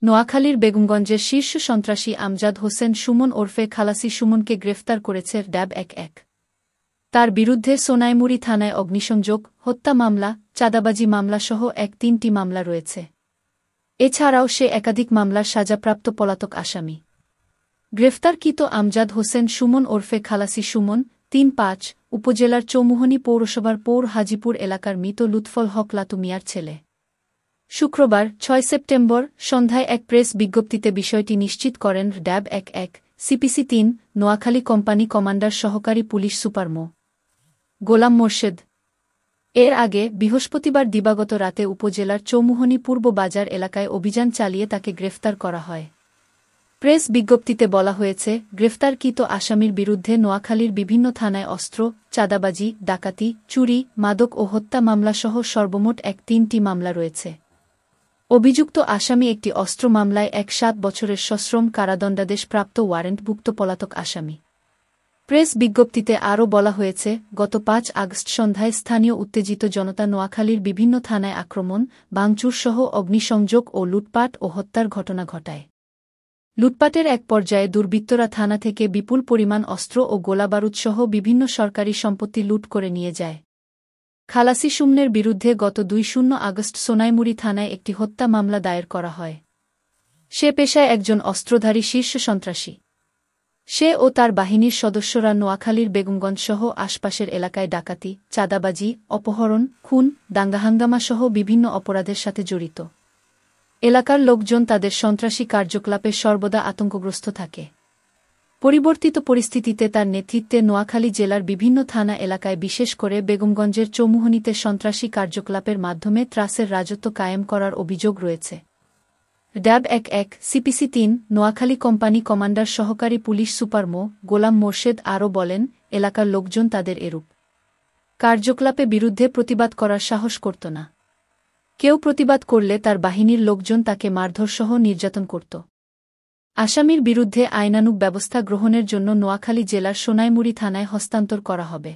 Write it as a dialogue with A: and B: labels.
A: নোয়াখালীর বেগমগঞ্জের শীর্ষ সন্ত্রাসী আমজাদ হোসেন সুমন ওরফে খালাসি সুমনকে গ্রেফতার করেছে ড্যাব ১১। তার বিরুদ্ধে সোনাইমুড়ি থানায় অগ্নিসংযোগ, হত্যা মামলা, চাঁদাবাজি মামলাসহ ৩টি মামলা রয়েছে। এছাড়াও সে একাধিক মামলার সাজাপ্রাপ্ত পলাতক আসামি। গ্রেফতারকৃত আমজাদ হোসেন সুমন ওরফে খালাসি সুমন ৩-৫ উপজেলার চৌমুহনী পৌরসভার পৌর হাজিপুর এলাকার মৃত লুৎফল হক লাতু মিয়ার ছেলে। শুক্রবার ৬ সেপ্টেম্বর সন্ধ্যায় এক প্রেস বিজ্ঞপ্তিতে বিষয়টি নিশ্চিত করেন ড্যাব ১১ সিপিসি ৩ নোয়াখালী কোম্পানি কমান্ডার সহকারী পুলিশ সুপার মো. গোলাম মোর্শেদ। এর আগে বৃহস্পতিবার দিবাগত রাতে উপজেলার চৌমুহনী পূর্ব বাজার এলাকায় অভিযান চালিয়ে তাকে গ্রেফতার করা হয়। প্রেস বিজ্ঞপ্তিতে বলা হয়েছে, গ্রেফতারকৃত আসামির বিরুদ্ধে নোয়াখালীর বিভিন্ন থানায় অস্ত্র, চাঁদাবাজি, ডাকাতি, চুরি, মাদক ও হত্যা মামলাসহ সর্বমোট ৩টি মামলা রয়েছে। অভিযুক্ত আসামি একটি অস্ত্র মামলায় ৭ বছরের সশ্রম কারাদণ্ডাদেশপ্রাপ্ত ওয়ারেন্টভুক্ত পলাতক আসামি। প্রেস বিজ্ঞপ্তিতে আরও বলা হয়েছে, গত ৫ আগস্ট সন্ধ্যায় স্থানীয় উত্তেজিত জনতা নোয়াখালীর বিভিন্ন থানায় আক্রমণ, ভাঙচুরসহ অগ্নিসংযোগ ও লুটপাট ও হত্যার ঘটনা ঘটায়। লুটপাটের এক পর্যায়ে দুর্বৃত্তরা থানা থেকে বিপুল পরিমাণ অস্ত্র ও গোলাবারুদসহ বিভিন্ন সরকারি সম্পত্তি লুট করে নিয়ে যায়। খালাসি সুমনের বিরুদ্ধে গত ২ আগস্ট সোনাইমুড়ি থানায় একটি হত্যা মামলা দায়ের করা হয়। সে পেশায় একজন অস্ত্রধারী শীর্ষ সন্ত্রাসী। সে ও তার বাহিনীর সদস্যরা নোয়াখালীর বেগমগঞ্জসহ আশপাশের এলাকায় ডাকাতি, চাঁদাবাজি, অপহরণ, খুন, দাঙ্গাহাঙ্গামাসহ বিভিন্ন অপরাধের সাথে জড়িত। এলাকার লোকজন তাদের সন্ত্রাসী কার্যকলাপে সর্বদা আতঙ্কগ্রস্ত থাকে। পরিবর্তিত পরিস্থিতিতে তার নেতৃত্বে নোয়াখালী জেলার বিভিন্ন থানা এলাকায় বিশেষ করে বেগমগঞ্জের চৌমুহনীতে সন্ত্রাসী কার্যকলাপের মাধ্যমে ত্রাসের রাজত্ব কায়েম করার অভিযোগ রয়েছে। ড্যাব ১১ সিপিসি ৩ নোয়াখালী কোম্পানি কমান্ডার সহকারী পুলিশ সুপার মো. গোলাম মোর্শেদ আরও বলেন, এলাকার লোকজন তাদের এরূপ কার্যকলাপে বিরুদ্ধে প্রতিবাদ করার সাহস করত না। কেউ প্রতিবাদ করলে তার বাহিনীর লোকজন তাকে মারধরসহ নির্যাতন করত। আসামির বিরুদ্ধে আইনানুগ ব্যবস্থা গ্রহণের জন্য নোয়াখালী জেলার সোনাইমুড়ি থানায় হস্তান্তর করা হবে।